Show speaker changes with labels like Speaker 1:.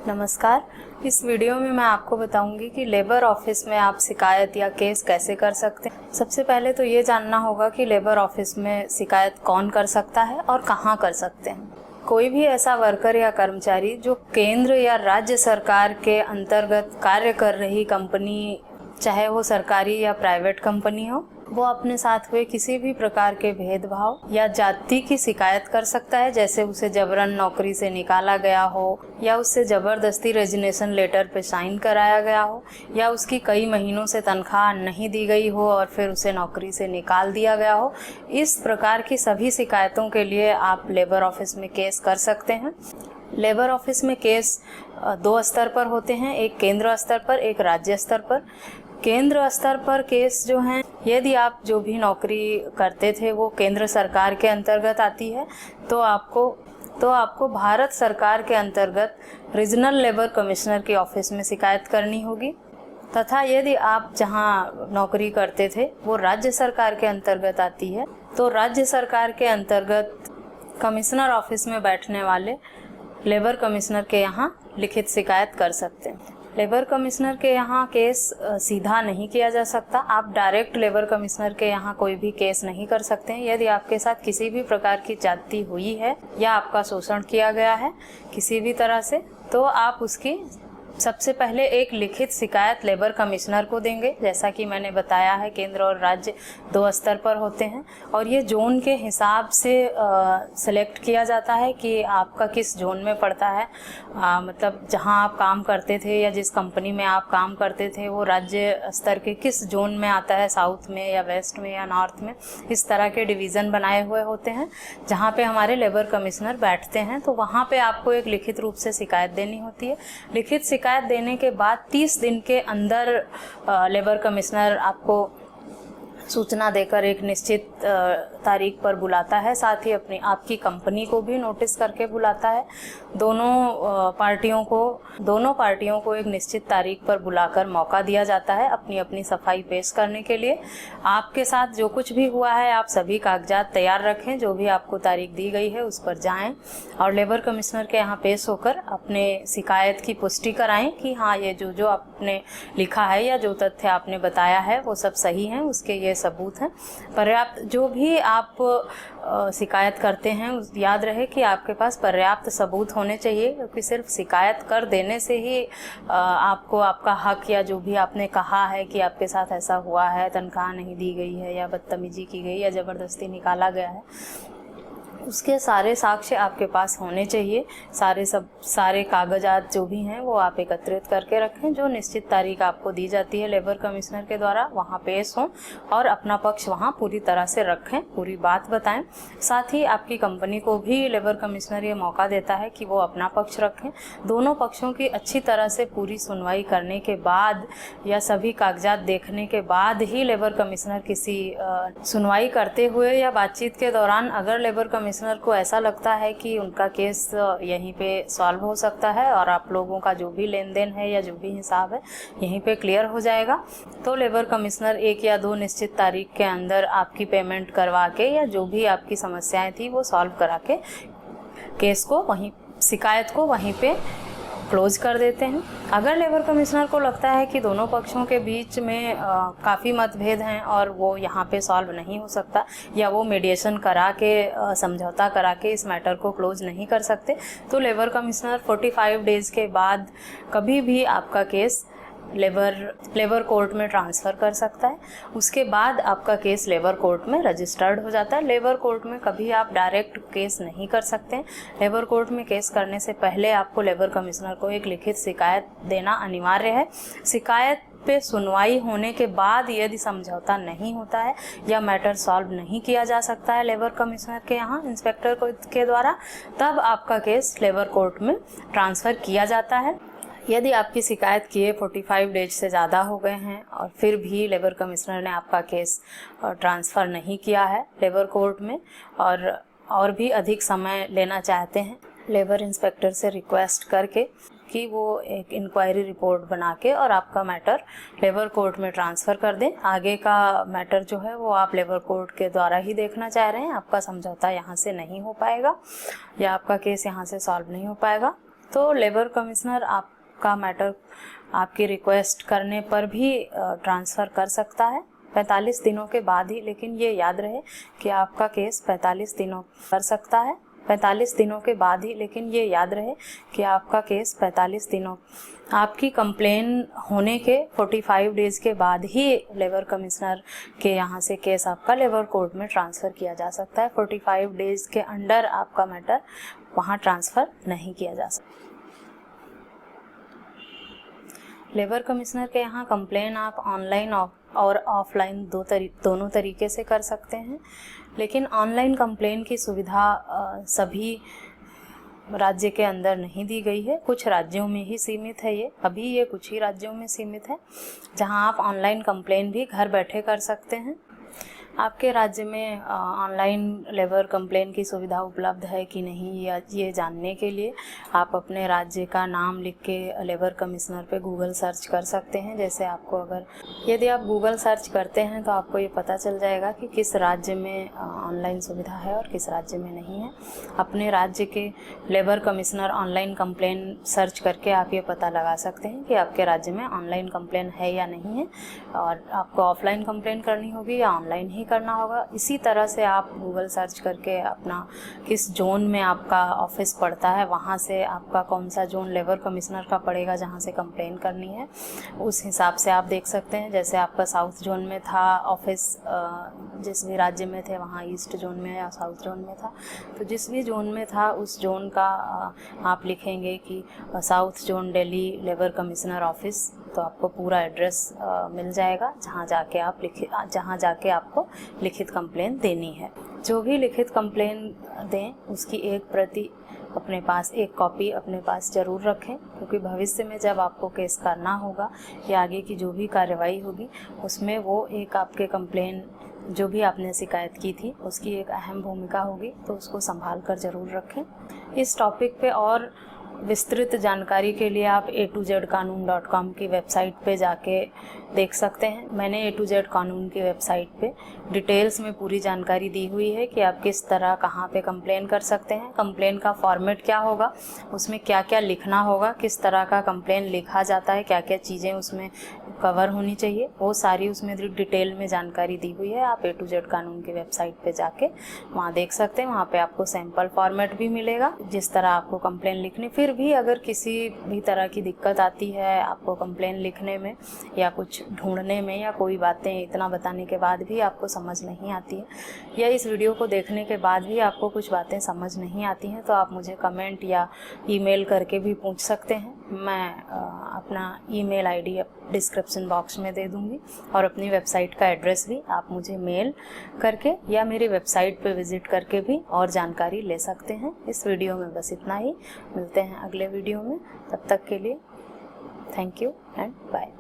Speaker 1: नमस्कार। इस वीडियो में मैं आपको बताऊंगी कि लेबर ऑफिस में आप शिकायत या केस कैसे कर सकते हैं। सबसे पहले तो ये जानना होगा कि लेबर ऑफिस में शिकायत कौन कर सकता है और कहाँ कर सकते हैं। कोई भी ऐसा वर्कर या कर्मचारी जो केंद्र या राज्य सरकार के अंतर्गत कार्य कर रही कंपनी, चाहे वो सरकारी या प्राइवेट कंपनी हो, वो अपने साथ हुए किसी भी प्रकार के भेदभाव या जाति की शिकायत कर सकता है। जैसे उसे जबरन नौकरी से निकाला गया हो, या उससे ज़बरदस्ती रेजिग्नेशन लेटर पे साइन कराया गया हो, या उसकी कई महीनों से तनख्वाह नहीं दी गई हो और फिर उसे नौकरी से निकाल दिया गया हो। इस प्रकार की सभी शिकायतों के लिए आप लेबर ऑफिस में केस कर सकते हैं। लेबर ऑफिस में केस दो स्तर पर होते हैं, एक केंद्र स्तर पर, एक राज्य स्तर पर। केंद्र स्तर पर केस जो हैं, यदि आप जो भी नौकरी करते थे वो केंद्र सरकार के अंतर्गत आती है तो आपको भारत सरकार के अंतर्गत रीजनल लेबर कमिश्नर के ऑफिस में शिकायत करनी होगी। तथा यदि आप जहां नौकरी करते थे वो राज्य सरकार के अंतर्गत आती है तो राज्य सरकार के अंतर्गत कमिश्नर ऑफिस में बैठने वाले लेबर कमिश्नर के यहाँ लिखित शिकायत कर सकते हैं। लेबर कमिश्नर के यहाँ केस सीधा नहीं किया जा सकता। आप डायरेक्ट लेबर कमिश्नर के यहाँ कोई भी केस नहीं कर सकते हैं। यदि आपके साथ किसी भी प्रकार की जाति हुई है या आपका शोषण किया गया है किसी भी तरह से, तो आप उसकी सबसे पहले एक लिखित शिकायत लेबर कमिश्नर को देंगे। जैसा कि मैंने बताया है, केंद्र और राज्य दो स्तर पर होते हैं और ये जोन के हिसाब से सेलेक्ट किया जाता है कि आपका किस जोन में पड़ता है। मतलब जहां आप काम करते थे या जिस कंपनी में आप काम करते थे वो राज्य स्तर के किस जोन में आता है, साउथ में या वेस्ट में या नॉर्थ में। इस तरह के डिवीज़न बनाए हुए होते हैं जहाँ पे हमारे लेबर कमिश्नर बैठते हैं। तो वहाँ पे आपको एक लिखित रूप से शिकायत देनी होती है। लिखित शिकायत देने के बाद 30 दिन के अंदर लेबर कमिश्नर आपको सूचना देकर एक निश्चित तारीख पर बुलाता है। साथ ही आपकी कंपनी को भी नोटिस करके बुलाता है। दोनों पार्टियों को एक निश्चित तारीख पर बुलाकर मौका दिया जाता है अपनी अपनी सफाई पेश करने के लिए। आपके साथ जो कुछ भी हुआ है आप सभी कागजात तैयार रखें, जो भी आपको तारीख दी गई है उस पर जाएं और लेबर कमिश्नर के यहाँ पेश होकर अपने शिकायत की पुष्टि कराएं कि हाँ, ये जो आपने लिखा है या जो तथ्य आपने बताया है वो सब सही हैं, उसके ये सबूत हैं। पर्याप्त जो भी आप शिकायत करते हैं याद रहे कि आपके पास पर्याप्त सबूत होने चाहिए, क्योंकि सिर्फ शिकायत कर देने से ही आपको आपका हक या जो भी आपने कहा है कि आपके साथ ऐसा हुआ है, तनख्वाह नहीं दी गई है या बदतमीजी की गई या ज़बरदस्ती निकाला गया है, उसके सारे साक्ष्य आपके पास होने चाहिए। सारे कागजात जो भी हैं वो आप एकत्रित करके रखें। जो निश्चित तारीख आपको दी जाती है लेबर कमिश्नर के द्वारा वहाँ पेश हों और अपना पक्ष वहाँ पूरी तरह से रखें, पूरी बात बताएं। साथ ही आपकी कंपनी को भी लेबर कमिश्नर ये मौका देता है कि वो अपना पक्ष रखें। दोनों पक्षों की अच्छी तरह से पूरी सुनवाई करने के बाद या सभी कागजात देखने के बाद ही लेबर कमिश्नर किसी सुनवाई करते हुए या बातचीत के दौरान अगर लेबर कमिश्नर को ऐसा लगता है कि उनका केस यहीं पे सॉल्व हो सकता है और आप लोगों का जो भी लेन देन है या जो भी हिसाब है यहीं पे क्लियर हो जाएगा, तो लेबर कमिश्नर 1 या 2 निश्चित तारीख के अंदर आपकी पेमेंट करवा के या जो भी आपकी समस्याएं थी वो सॉल्व करा के केस को शिकायत को वहीं पे क्लोज कर देते हैं। अगर लेबर कमिश्नर को लगता है कि दोनों पक्षों के बीच में काफ़ी मतभेद हैं और वो यहाँ पे सॉल्व नहीं हो सकता या वो मीडिएशन करा के समझौता करा के इस मैटर को क्लोज नहीं कर सकते, तो लेबर कमिश्नर 45 डेज़ के बाद कभी भी आपका केस लेबर कोर्ट में ट्रांसफ़र कर सकता है। उसके बाद आपका केस लेबर कोर्ट में रजिस्टर्ड हो जाता है। लेबर कोर्ट में कभी आप डायरेक्ट केस नहीं कर सकते हैं। लेबर कोर्ट में केस करने से पहले आपको लेबर कमिश्नर को एक लिखित शिकायत देना अनिवार्य है। शिकायत पे सुनवाई होने के बाद यदि समझौता नहीं होता है या मैटर सॉल्व नहीं किया जा सकता है लेबर कमिश्नर के यहाँ इंस्पेक्टर के द्वारा, तब आपका केस लेबर कोर्ट में ट्रांसफ़र किया जाता है। यदि आपकी शिकायत किए 45 डेज से ज़्यादा हो गए हैं और फिर भी लेबर कमिश्नर ने आपका केस ट्रांसफ़र नहीं किया है लेबर कोर्ट में और भी अधिक समय लेना चाहते हैं, लेबर इंस्पेक्टर से रिक्वेस्ट करके कि वो एक इंक्वायरी रिपोर्ट बना के और आपका मैटर लेबर कोर्ट में ट्रांसफ़र कर दें। आगे का मैटर जो है वो आप लेबर कोर्ट के द्वारा ही देखना चाह रहे हैं, आपका समझौता यहाँ से नहीं हो पाएगा या आपका केस यहाँ से सॉल्व नहीं हो पाएगा, तो लेबर कमिश्नर आपका मैटर आपकी रिक्वेस्ट करने पर भी ट्रांसफ़र कर सकता है 45 दिनों के बाद ही। लेकिन ये याद रहे कि आपका केस 45 दिनों कर सकता है 45 दिनों के बाद ही। लेकिन ये याद रहे कि आपका केस 45 दिनों आपकी कंप्लेन होने के 45 डेज़ के बाद ही लेबर कमिश्नर के यहाँ से केस आपका लेबर कोर्ट में ट्रांसफ़र किया जा सकता है। 45 डेज़ के अंडर आपका मैटर वहाँ ट्रांसफ़र नहीं किया जा सकता। लेबर कमिश्नर के यहाँ कंप्लेन आप ऑनलाइन और ऑफलाइन दोनों तरीके से कर सकते हैं। लेकिन ऑनलाइन कंप्लेन की सुविधा सभी राज्य के अंदर नहीं दी गई है, कुछ राज्यों में ही सीमित है। ये कुछ ही राज्यों में सीमित है जहां आप ऑनलाइन कंप्लेन भी घर बैठे कर सकते हैं। आपके राज्य में ऑनलाइन लेबर कंप्लेन की सुविधा उपलब्ध है कि नहीं, या ये जानने के लिए आप अपने राज्य का नाम लिख के लेबर कमिश्नर पे गूगल सर्च कर सकते हैं। जैसे आपको यदि आप गूगल सर्च करते हैं तो आपको ये पता चल जाएगा कि किस राज्य में ऑनलाइन सुविधा है और किस राज्य में नहीं है। अपने राज्य के labour commissioner online complain search करके आप ये पता लगा सकते हैं कि आपके राज्य में ऑनलाइन कंप्लेन है या नहीं है, और आपको ऑफलाइन कंप्लेन करनी होगी या ऑनलाइन ही करना होगा। इसी तरह से आप गूगल सर्च करके अपना किस जोन में आपका ऑफिस पड़ता है, वहाँ से आपका कौन सा जोन लेबर कमिश्नर का पड़ेगा जहाँ से कंप्लेन करनी है, उस हिसाब से आप देख सकते हैं। जैसे आपका साउथ जोन में था ऑफिस, जिस भी राज्य में थे वहाँ ईस्ट जोन में या साउथ जोन में था, तो जिस भी जोन में था उस जोन का आप लिखेंगे कि south zone Delhi labour commissioner office, तो आपको पूरा एड्रेस मिल जाएगा जहाँ जाके आपको लिखित कंप्लेन देनी है। जो भी लिखित कंप्लेन दें उसकी एक प्रति अपने पास, एक कॉपी अपने पास ज़रूर रखें, क्योंकि भविष्य में जब आपको केस करना होगा या आगे की जो भी कार्रवाई होगी उसमें वो एक आपके कंप्लेन जो भी आपने शिकायत की थी उसकी एक अहम भूमिका होगी, तो उसको संभाल कर ज़रूर रखें। इस टॉपिक पे और विस्तृत जानकारी के लिए आप a2zkanun.com की वेबसाइट पे जाके देख सकते हैं। मैंने A2Z कानून की वेबसाइट पे डिटेल्स में पूरी जानकारी दी हुई है कि आप किस तरह कहाँ पे कंप्लेन कर सकते हैं, कंप्लेन का फॉर्मेट क्या होगा, उसमें क्या क्या लिखना होगा, किस तरह का कंप्लेन लिखा जाता है, क्या क्या चीज़ें उसमें कवर होनी चाहिए, वो सारी उसमें डिटेल में जानकारी दी हुई है। आप A2Z कानून की वेबसाइट पे जाके वहाँ देख सकते हैं। वहाँ पे आपको सैम्पल फॉर्मेट भी मिलेगा जिस तरह आपको कंप्लेन लिखनी। फिर भी अगर किसी भी तरह की दिक्कत आती है आपको कंप्लेन लिखने में या कुछ ढूंढने में, या कोई बातें इतना बताने के बाद भी आपको समझ नहीं आती है, या इस वीडियो को देखने के बाद भी आपको कुछ बातें समझ नहीं आती हैं, तो आप मुझे कमेंट या ईमेल करके भी पूछ सकते हैं। मैं अपना ईमेल आईडी डिस्क्रिप्शन बॉक्स में दे दूँगी, और अपनी वेबसाइट का एड्रेस भी आप मुझे मेल करके या मेरी वेबसाइट पे विज़िट करके भी और जानकारी ले सकते हैं। इस वीडियो में बस इतना ही। मिलते हैं अगले वीडियो में, तब तक के लिए थैंक यू एंड बाय।